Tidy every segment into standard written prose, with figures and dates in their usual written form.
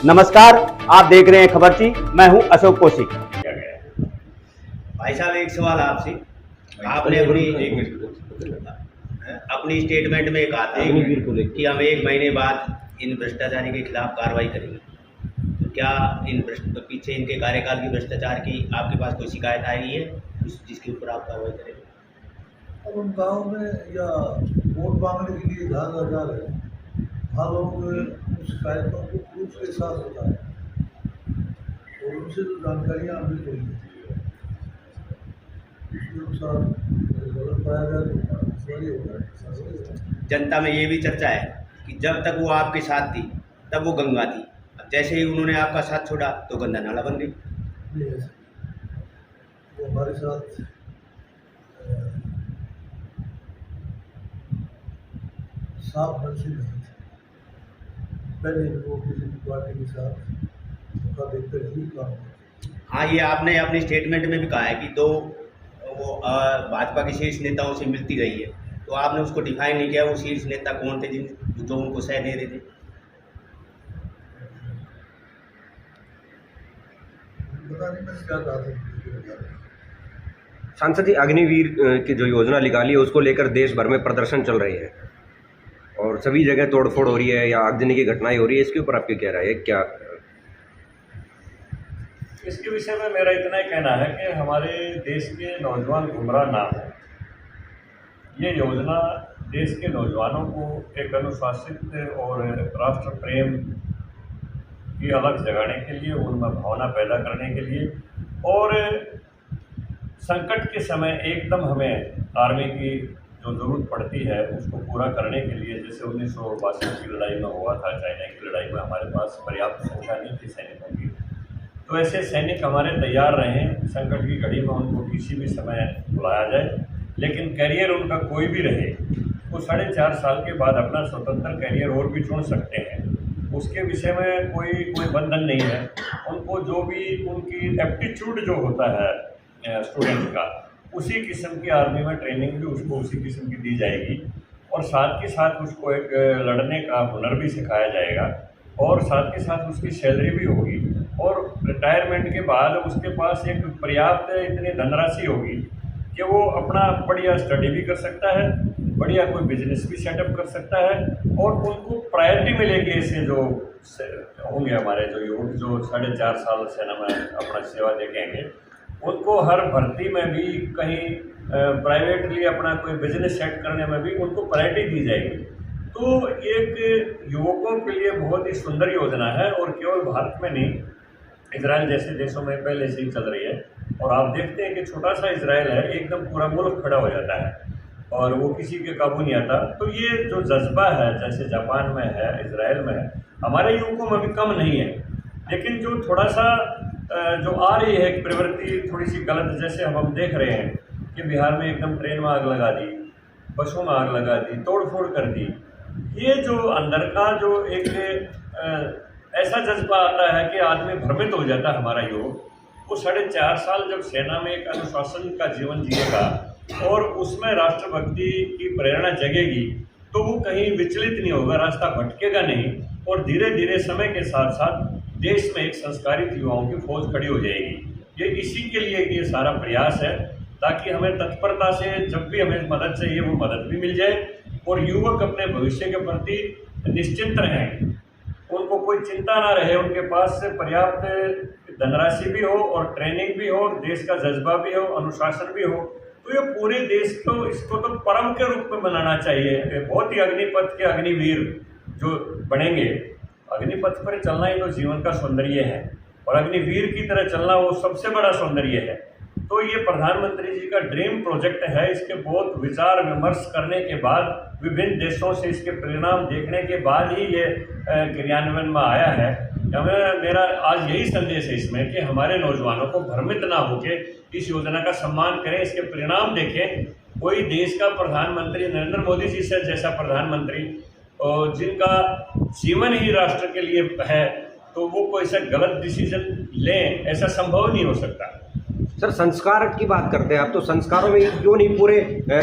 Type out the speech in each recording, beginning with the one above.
नमस्कार, आप देख रहे हैं खबरची। मैं हूं अशोक कौशिक। भाई साहब, एक सवाल आपसे। आपने अपनी स्टेटमेंट में कहा था कि हम 1 महीने बाद इन भ्रष्टाचारी के खिलाफ कार्रवाई करेंगे। तो क्या पीछे इनके कार्यकाल की भ्रष्टाचार की आपके पास कोई शिकायत आई है जिसके ऊपर आप कार्रवाई करेंगे? अब उन गाँव में या वोट मांगने के लिए जहाँ जा रहे हैं वहाँ लोग उन शिकायतों को प्रूफ के साथ होता है और उनसे जो जानकारियाँ मिल रही हैं उसके अनुसार गलत पाया जाए तो सही होगा। जनता में ये भी चर्चा है कि जब तक वो आपके साथ थी तब वो गंगा थी, अब जैसे ही उन्होंने आपका साथ छोड़ा तो गंदा नाला बन गई। नहीं है, वो हमारे साथ साफ मन से नहीं थे। पहले वो किसी भी पार्टी के साथ उनका देखकर ही काम करते। हाँ, ये आपने अपनी स्टेटमेंट में भी कहा है कि दो वो भाजपा के शीर्ष नेताओं से मिलती रही है, तो आपने उसको डिफाइन नहीं किया। वो शीर्ष नेता कौन थे जो उनको सह दे रहे थे? पता नहीं मैंने क्या कहा था। सांसद जी, अग्निवीर की जो योजना निकाली है उसको लेकर देश भर में प्रदर्शन चल रहे हैं और सभी जगह तोड़फोड़ हो रही है या आगजनी की घटनाएं हो रही है, इसके ऊपर आपकी क्या राय है? क्या इसके विषय में मेरा इतना ही कहना है कि हमारे देश के नौजवान गुमराह ना हो। ये योजना देश के नौजवानों को एक अनुशासित और राष्ट्र प्रेम की अलग जगाने के लिए, उनमें भावना पैदा करने के लिए और संकट के समय एकदम हमें आर्मी की जो ज़रूरत पड़ती है उसको पूरा करने के लिए, जैसे 1962 की लड़ाई में हुआ था, चाइना की लड़ाई में हमारे पास पर्याप्त संख्या नहीं थी सैनिकों की, तो ऐसे सैनिक हमारे तैयार रहें, संकट की घड़ी में उनको किसी भी समय बुलाया जाए। लेकिन करियर उनका कोई भी रहे, वो 4.5 साल के बाद अपना स्वतंत्र करियर और भी चुन सकते हैं। उसके विषय में कोई बंधन नहीं है। उनको जो भी उनकी एप्टीट्यूड जो होता है स्टूडेंट का, उसी किस्म की आर्मी में ट्रेनिंग भी उसको उसी किस्म की दी जाएगी और साथ के साथ उसको एक लड़ने का हुनर भी सिखाया जाएगा और साथ के साथ उसकी सैलरी भी होगी और रिटायरमेंट के बाद उसके पास एक पर्याप्त इतनी धनराशि होगी कि वो अपना बढ़िया स्टडी भी कर सकता है, बढ़िया कोई बिजनेस भी सेटअप कर सकता है और उनको प्रायोरिटी मिलेगी। ऐसे जो होंगे हमारे जो युवक जो 4.5 साल सेना में अपना सेवा देखेंगे, उनको हर भर्ती में भी कहीं प्राइवेटली अपना कोई बिजनेस सेट करने में भी उनको प्रायोरिटी दी जाएगी। तो एक युवकों के लिए बहुत ही सुंदर योजना है और केवल भारत में नहीं, इजराइल जैसे देशों में पहले से ही चल रही है और आप देखते हैं कि छोटा सा इजराइल है, एकदम पूरा मुल्क खड़ा हो जाता है और वो किसी के काबू नहीं आता। तो ये जो जज्बा है, जैसे जापान में है, इजराइल में है, हमारे युवकों में भी कम नहीं है। लेकिन जो थोड़ा सा जो आ रही है प्रवृत्ति थोड़ी सी गलत, जैसे हम देख रहे हैं कि बिहार में एकदम ट्रेन में आग लगा दी, बसों में आग लगा दी, तोड़फोड़ कर दी। ये जो अंदर का जो एक ऐसा जज्बा आता है कि आदमी भ्रमित हो जाता है हमारा युवक। वो 4.5 साल जब सेना में एक अनुशासन का जीवन जिएगा और उसमें राष्ट्रभक्ति की प्रेरणा जगेगी तो वो कहीं विचलित नहीं होगा, रास्ता भटकेगा नहीं और धीरे धीरे समय के साथ साथ देश में एक संस्कारित युवाओं की फौज खड़ी हो जाएगी। ये इसी के लिए ये सारा प्रयास है ताकि हमें तत्परता से जब भी हमें मदद चाहिए वो मदद भी मिल जाए और युवक अपने भविष्य के प्रति निश्चिंत रहें, उनको कोई चिंता ना रहे, उनके पास पर्याप्त धनराशि भी हो और ट्रेनिंग भी हो, देश का जज्बा भी हो, अनुशासन भी हो। तो ये पूरे देश को इसको तो परम के रूप में मनाना चाहिए। बहुत ही अग्निपथ के अग्निवीर जो बनेंगे, अग्निपथ पर चलना ही तो जीवन का सौंदर्य है और अग्निवीर की तरह चलना वो सबसे बड़ा सौंदर्य है। तो ये प्रधानमंत्री जी का ड्रीम प्रोजेक्ट है। इसके बहुत विचार विमर्श करने के बाद, विभिन्न देशों से इसके परिणाम देखने के बाद ही ये क्रियान्वयन में आया है। हमें मेरा आज यही संदेश है इसमें कि हमारे नौजवानों को भ्रमित ना होके इस योजना का सम्मान करें, इसके परिणाम देखें। कोई देश का प्रधानमंत्री नरेंद्र मोदी जी से जैसा प्रधानमंत्री और जिनका जीवन ही राष्ट्र के लिए है, तो वो कोई ऐसा गलत डिसीजन लें, ऐसा संभव नहीं हो सकता। सर, संस्कार की बात करते हैं आप, तो संस्कारों में क्यों नहीं पूरे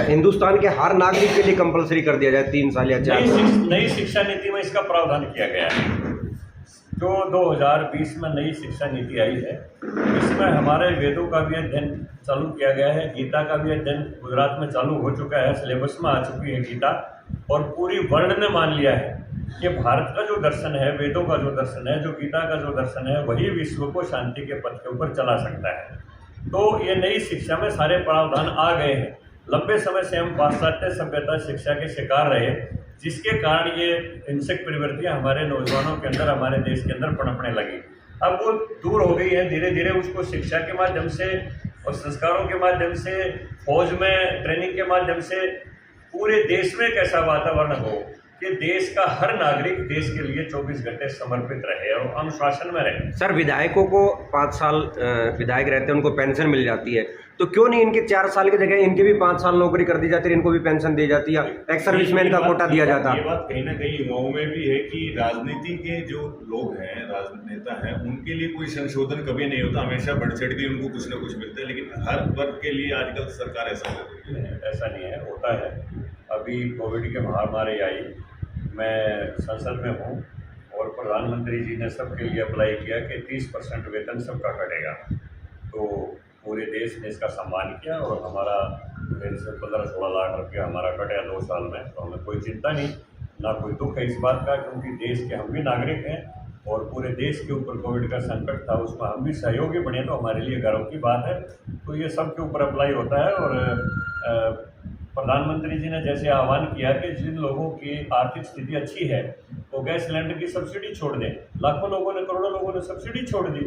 हिंदुस्तान के हर नागरिक के लिए कंपलसरी कर दिया जाए 3 साल या 4 साल? नई शिक्षा नीति में इसका प्रावधान किया गया है। जो 2020 में नई शिक्षा नीति आई है, इसमें हमारे वेदों का भी अध्ययन चालू किया गया है, गीता का भी अध्ययन गुजरात में चालू हो चुका है, सिलेबस में आ चुकी है गीता। और पूरी वर्ल्ड ने मान लिया है कि भारत का जो दर्शन है, वेदों का जो दर्शन है, जो गीता का जो दर्शन है, वही विश्व को शांति के पथ के ऊपर चला सकता है। तो ये नई शिक्षा में सारे प्रावधान आ गए हैं। लंबे समय से हम पाश्चात्य सभ्यता शिक्षा के शिकार रहे, जिसके कारण ये हिंसक प्रवृत्तियाँ हमारे नौजवानों के अंदर, हमारे देश के अंदर पनपने लगी। अब वो दूर हो गई है, धीरे धीरे उसको शिक्षा के माध्यम से और संस्कारों के माध्यम से, फौज में ट्रेनिंग के माध्यम से पूरे देश में एक ऐसा वातावरण हो कि देश का हर नागरिक देश के लिए 24 घंटे समर्पित रहे और अनुशासन में रहे। सर, विधायकों को 5 साल विधायक रहते हैं, उनको पेंशन मिल जाती है, तो क्यों नहीं इनके 4 साल की जगह इनकी भी 5 साल नौकरी कर दी जाती है, इनको भी पेंशन दी जाती है, एक्स सर्विसमैन का कोटा दिया जाता? ये बात कहीं ना कहीं युवाओं में भी है कि राजनीति के जो लोग हैं, राजनेता हैं, उनके लिए कोई संशोधन कभी नहीं होता, हमेशा बढ़ चढ़ के उनको कुछ ना कुछ मिलता है, लेकिन हर वर्ग के लिए आजकल सरकार ऐसा कर रही है। ऐसा नहीं है, होता है। अभी कोविड की महामारी आई, मैं संसद में हूँ और प्रधानमंत्री जी ने सबके लिए अप्लाई किया कि 30% वेतन सबका कटेगा। तो पूरे देश ने इसका सम्मान किया और हमारा मेरे से 15-16 लाख रुपया हमारा कटा 2 साल में। तो हमें कोई चिंता नहीं, ना कोई दुख है इस बात का, क्योंकि देश के हम भी नागरिक हैं और पूरे देश के ऊपर कोविड का संकट था, उसमें हम भी सहयोगी बने, तो हमारे लिए गर्व की बात है। तो ये सबके ऊपर अप्लाई होता है। और प्रधानमंत्री जी ने जैसे आह्वान किया कि जिन लोगों की आर्थिक स्थिति अच्छी है वो गैस सिलेंडर की सब्सिडी छोड़ दें, लाखों लोगों ने, करोड़ों लोगों ने सब्सिडी छोड़ दी,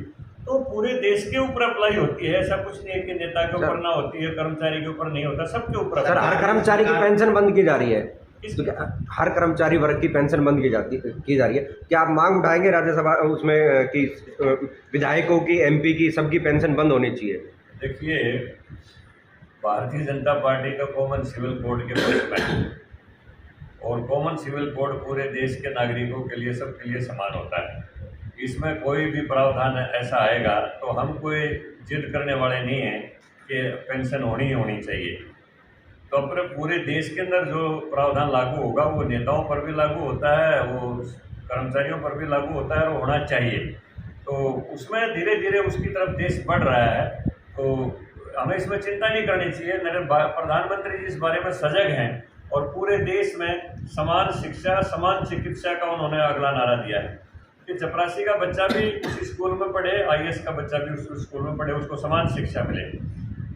तो पूरे देश के ऊपर अप्लाई होती है। ऐसा कुछ नहीं है कि नेता के ऊपर ना होती है, कर्मचारी के ऊपर नहीं होता, सबके ऊपर। सर, हर कर्मचारी की पेंशन बंद की जा रही है, हर कर्मचारी वर्ग की पेंशन बंद की जा रही है। क्या आप मांग उठाएंगे राज्यसभा उसमें कि विधायकों की, MP की, सबकी पेंशन बंद होनी चाहिए? देखिए, भारतीय जनता पार्टी का कॉमन सिविल कोड के पक्ष में, और कॉमन सिविल कोड पूरे देश के नागरिकों के लिए, सबके लिए समान होता है। इसमें कोई भी प्रावधान ऐसा आएगा तो हम कोई जिद करने वाले नहीं हैं कि पेंशन होनी ही होनी चाहिए। तो अपने पूरे देश के अंदर जो प्रावधान लागू होगा वो नेताओं पर भी लागू होता है, वो कर्मचारियों पर भी लागू होता है और होना चाहिए। तो उसमें धीरे धीरे उसकी तरफ देश बढ़ रहा है, तो हमें इसमें चिंता नहीं करनी चाहिए। मेरे प्रधानमंत्री जी इस बारे में सजग हैं और पूरे देश में समान शिक्षा, समान चिकित्सा का उन्होंने अगला नारा दिया है कि चपरासी का बच्चा भी उसी स्कूल में पढ़े, IAS का बच्चा भी उस स्कूल में पढ़े, उसको समान शिक्षा मिले।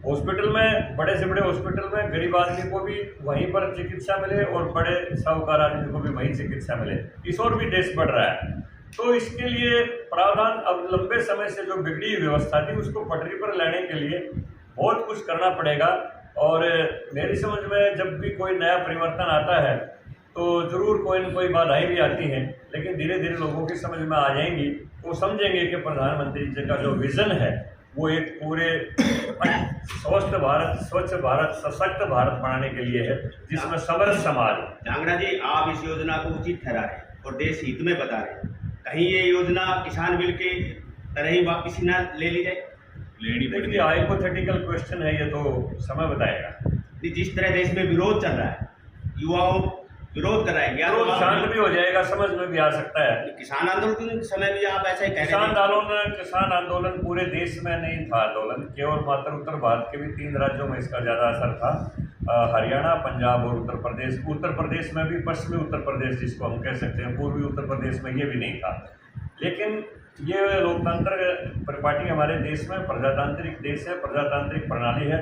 हॉस्पिटल में, बड़े से बड़े हॉस्पिटल में गरीब आदमी को भी वहीं पर चिकित्सा मिले और बड़े साहूकार आदमी को भी वहीं चिकित्सा मिले। इस और भी देश बढ़ रहा है। तो इसके लिए प्रावधान, अब लंबे समय से जो बिगड़ी व्यवस्था थी उसको पटरी पर लाने के लिए बहुत कुछ करना पड़ेगा। और मेरी समझ में जब भी कोई नया परिवर्तन आता है तो ज़रूर कोई न कोई बाधाएं भी आती हैं, लेकिन धीरे धीरे लोगों की समझ में आ जाएंगी, वो समझेंगे कि प्रधानमंत्री जी का जो विज़न है वो एक पूरे स्वस्थ भारत, स्वच्छ भारत, सशक्त भारत बनाने के लिए है, जिसमें समरस समाज। जांगड़ा जी, आप इस योजना को उचित ठहरा रहे हैं और देश हित में बता रहे हैं, कहीं ये योजना किसान बिल के तरह ही वापस ना ले ली जाए? देखिए, हाइपोथेटिकल क्वेश्चन है, ये तो समय बताएगा। जिस तरह देश में विरोध चल रहा है, युवाओं विरोध कर रहे हैं, क्या विरोध शांत भी हो जाएगा, समझ में भी आ सकता है। किसान आंदोलन के समय भी आप ऐसा ही कह रहे हैं? किसान आंदोलन पूरे देश में नहीं था आंदोलन, केवल मात्र उत्तर भारत के भी 3 राज्यों में इसका ज़्यादा असर था, हरियाणा, पंजाब और उत्तर प्रदेश। उत्तर प्रदेश में भी, पश्चिमी उत्तर प्रदेश जिसको हम कह सकते हैं, पूर्वी उत्तर प्रदेश में ये भी नहीं था। लेकिन ये लोकतंत्र पार्टी हमारे देश में प्रजातांत्रिक देश है, प्रजातांत्रिक प्रणाली है।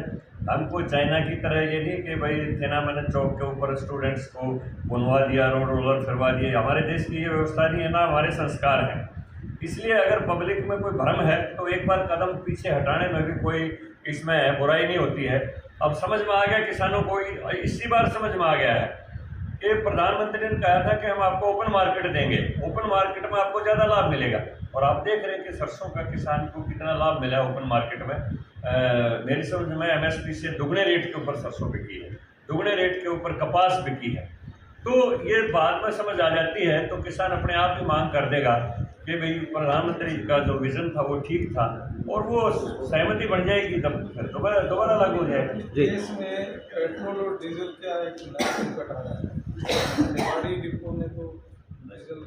हमको चाइना की तरह ये नहीं कि भाई थियानामेन चौक के ऊपर स्टूडेंट्स को बुनवा दिया, रोड रोलर फिरवा दिए। हमारे देश की ये व्यवस्था नहीं है, ना हमारे संस्कार हैं। इसलिए अगर पब्लिक में कोई भ्रम है तो एक बार कदम पीछे हटाने में भी कोई इसमें बुराई नहीं होती है। अब समझ में आ गया किसानों को, इसी बार समझ में आ गया है कि प्रधानमंत्री ने कहा था कि हम आपको ओपन मार्केट देंगे, ओपन मार्केट में आपको ज़्यादा लाभ मिलेगा। और आप देख रहे हैं कि सरसों का किसान को कितना लाभ मिला है ओपन मार्केट में। मेरी समझ में MSP से दुगने रेट के ऊपर सरसों बिकी है, दुगने रेट के ऊपर कपास बिकी है। तो ये बाद में समझ आ जाती है तो किसान अपने आप ही मांग कर देगा कि भाई प्रधानमंत्री का जो विज़न था वो ठीक था, और वो सहमति बन जाएगी, तब फिर दोबारा लागू हो जाएगा। देश में पेट्रोल और डीजल का एक नया संकट आ रहा है। डिपो ने तो डीजल